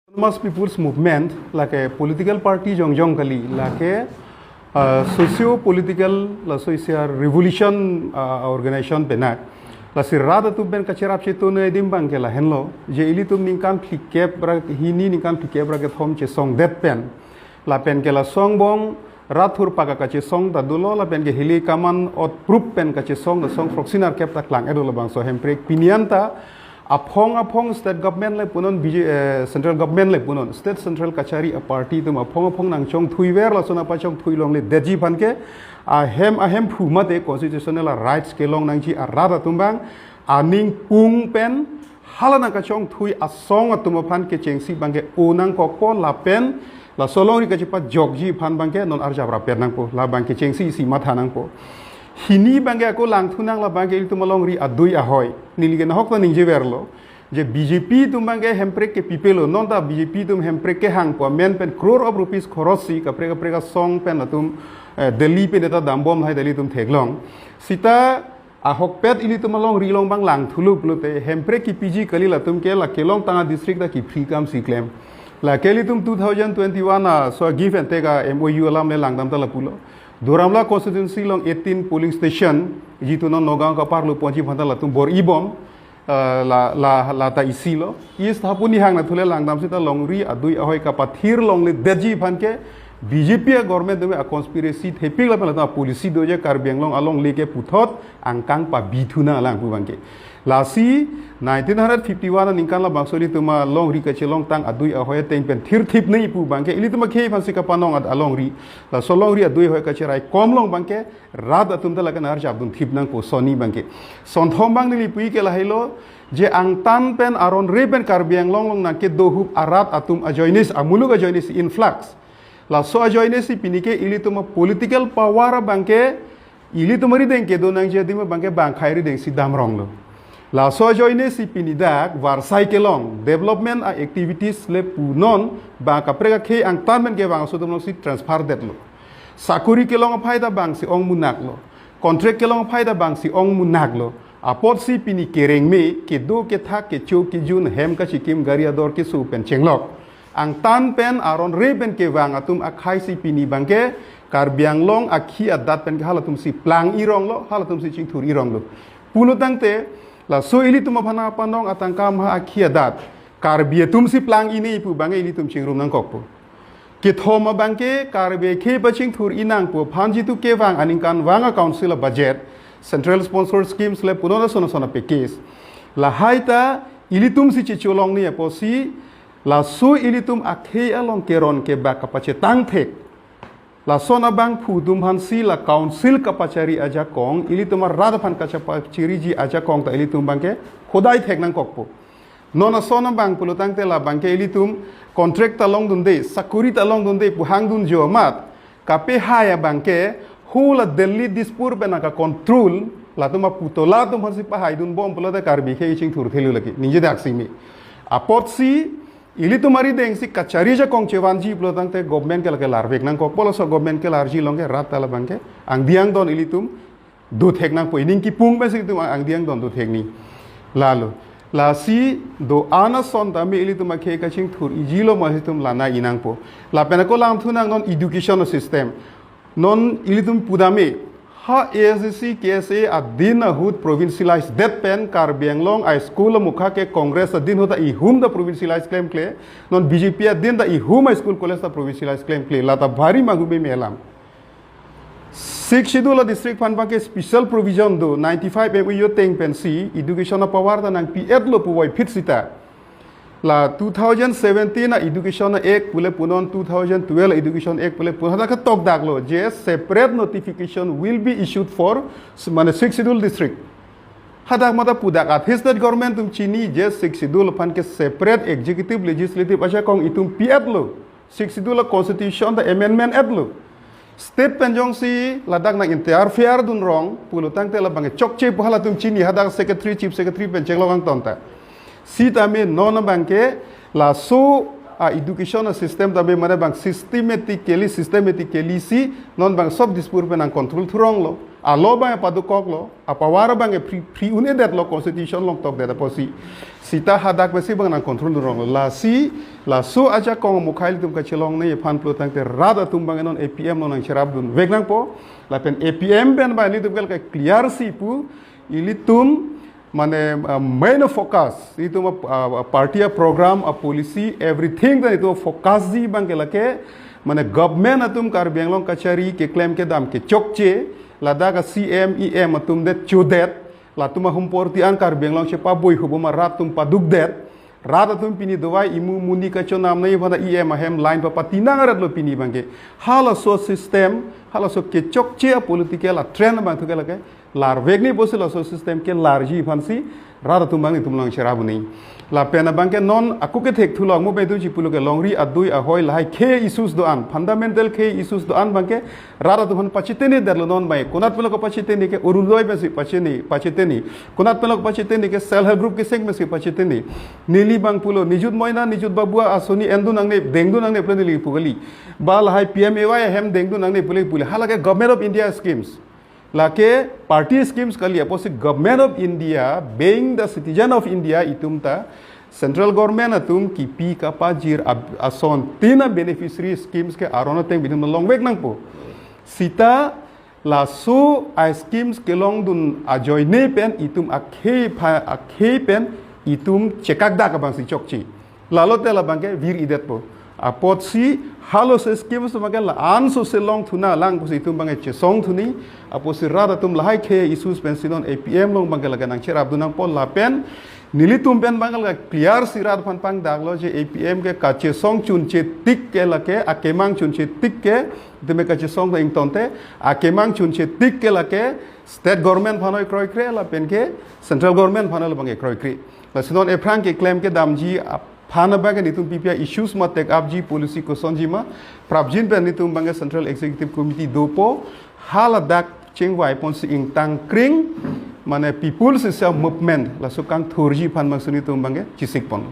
Autonomous People's Movement, like a political party, Jung Jung kali, like a socio-political, la social revolution organization benak. La sirada tu ben kacerap situ ne dimbang ke la henlo. Je ili tu ningkam klikep brak hini ningkam klikep brak thom che song that pen. La pen ke la song bong rathur paga kace song da dulo la pen ke hili kaman ot proof pen kace song da song proxinar kep tak lang edo la bang so hemprek pinianta apong state government le punon central government le punon state central kachari aparty tum apong nang chong thuiwer la sona pa chong thui long le deji phanke ahem phumate constitutional rights ke long nang chi arada tumbang aning pung pen halana ka chong thui asong atum phan ke chengsi bangke onang kokpo la pen la solong ri ka chi pa jogji phan bangke non arjabra pen nang po la bangke chengsi si matha nang po hini bangke ko lang thunang la bangke il tumalong ri adui ahoy niligen hok ta ningje verlo je BJP tum bangke hemprek ke pipelo non ta BJP tum hemprek ke hang po men pen crore of rupees khorosi ka preka song pen atum Delhi pen eta dambom hai Delhi tum theklong sita ahok pet ili tumalong ri long bang lang thulu plute hemprek ki PG kali la tum ke la kelong tanga district da ki free kam si claim la keli tum 2021 so give and take a MOU alam le lang dam ta la pulo Duramla constituency long 18 polling station jitu non nogang ka parlo ponji phanta la tum bor ibom la ta isilo is thapuni hang na thule lang dam sita long ri adui ahoy ka pathir long le deji phanke BJP government dome a conspiracy thepik la pala policy doje karbiang long along leke puthot angkang pa bithuna lang pu bangke lasi 1951 ningkan la bangsoli tuma long ri ka chelong tang adui ahoy teng pen thir thip nei pu bangke ili tuma khei phansi ka panong ad along ri la solong ri adui hoy ka cherai kom long bangke rat atum ta la kan ar jabdun thip nang po soni bangke son thom bang ni pui ke la helo je ang tan pen aron re pen karbiang long na ke dohup arat atum ajoinis amulu ka joinis influx la so ajoinis pinike ili tuma political power bangke ili tumari deng ke do nang je dima bangke bang khairi deng sidam rong lo la so joinis pinidak warsai kelong development activities le punon ba ka preka ke ang tan men ke bang so tum si transfer det lo sakuri kelong phaida bang si ong munak lo contract kelong phaida bang si ong munak lo apot si pini kereng me ke do ke thak ke chu ki jun hem ka chikim garia dor ke su pen chenglok ang tan pen aron re pen ke wang atum akhai si pini bangke karbiang long akhi adat pen ke halatum si plang irong lo halatum si ching thur irong lo puno tangte la so ili tum phana panong atangka ma akhi adat karbie tum si plang ini pu bangai ili tum ching rum nang kokpo ke thoma bangke karbie khe paching thur inang pu phanji tu ke wang aningkan wanga council budget central sponsor schemes le punona sona package la haita ili tum si chicholong ni apo si la su ili tum akhe along keron ke ba kapache tang thek la sona bang phu dum han si la council kapachari aja kong ili tum rad phan kachapa chiri ji aja kong ta ili tum bangke khodai thek nang kokpo nona sona bang pulutang te la bangke ili tum contract along dun de sakuri along dun de puhang dun jo mat kape haya bangke hula Delhi dispur bena ka control la tuma putola tum han si pa haidun bom pulata karbi khe ching thur thelu laki ninje daksi mi apot si ili tumari deng si kachari ja kong chewanji plotang te government ke larvek nang kok polo so government ke larji longke rat tala bangke ang diang don ili tum do thek nang po ining ki pung be si tum ang diang don do thek ni lalu la si do ana son ta me ili tum khe ka ching thur ijilo ma si tum lana inang po la pena ko lam thunang non education system non ili tum pudame ha ASC KSA adin hut provincialized that pen karbiang long I school mukha ke congress adin hota I hum the provincialized claim kle non BJP adin the I hum school college the provincialized claim kle lata bhari magube melam six schedule district fund bank special provision do 95 MOU teng pen si education power da nang PF lo puwai fit sita la 2017 na education act pule punon 2012 education act pule punha ka tok dak lo je separate notification will be issued for mane six schedule district hadak mata pudak at his state government tum chini je six schedule pan ke separate executive legislative acha kong itum PF lo six schedule constitution the amendment act lo state penjong si ladak na interfere dun wrong pulutang te la bange chokche puhala tum chini hadak secretary chief secretary penjeng lo kang tonta si tame non bangke la so education system tame mane bang systematically si non bang sob dispur penang control thurong lo alo bang padukok lo apawara bang free une det lo constitution long tok det posi sita hadak besi bang nang control rong la si la so aja kong mukhail tum ka chelong ne fan plo tang te rada tum bang non APM non nang cherab dun vegnang po la pen APM ben ba ni tum ka clear si pu ili tum mane main focus itu party program a policy everything that itu focus di bang ke lake mane government atum kar benglong kachari ke claim ke dam ke chokche lada ka CMEM atum det chudet la tuma humporti an kar benglong che pa boy hubuma rat tum paduk det rat atum pini dawai imu muni ka chonam nei bada EM hem line pa patina ngarat lo pini bangke hala so system hala so ke chokche political a trend bang tu ke lake lar vegni bosila so system ke larji fansi rada tumbang tumlang sherabu nei la pena bangke non aku ke thek thulong mo bedu ji pulo ke longri adui ahoi lai ke issues do an fundamental ke issues do an bangke rada tuhan pachiteni derlo non bai kunat pulo ko pachiteni ke uruloi besi pachiteni kunat pulo ko pachiteni ke self help group ke seng besi pachiteni nili bang pulo nijut moina nijut babua asoni endu nangne dengdu nangne plenili pugali bal hai PMAY hem dengdu nangne pule halake government of India schemes lake party schemes kali opposite government of India being the citizen of India itumta central government atum kipi kapajir ason tina beneficiary schemes ke arona teng bidum long weg nang po sita la so a schemes ke long dun a joine pen itum akhe pen itum chekak da ka bang si chokchi lalote la bangke vir idet po apot si halo se schemes maga la an so se long thuna lang posi tum bangai che song thuni aposi rada tum lahai khe issues pension APM long bangal laga nang cher abdunang pol la pen nili tum pen bangal ga clear sirat pan pang daglo je APM ke ka che song chun che tik ke lake akemang chun che tik ke deme ka che song ing tonte akemang chun che tik ke lake state government phanoi kroi kre la pen ke central government phanoi bangai kroi kre la sinon e frank ke claim ke damji Phana baga nitum PPI issues ma take up ji policy ko sonjima prabjin pen nitum banga central executive committee dopo hala dak chengwai ponsi ing tang kring mane people's self movement la sukang thorji phan maksuni tum banga chisik pon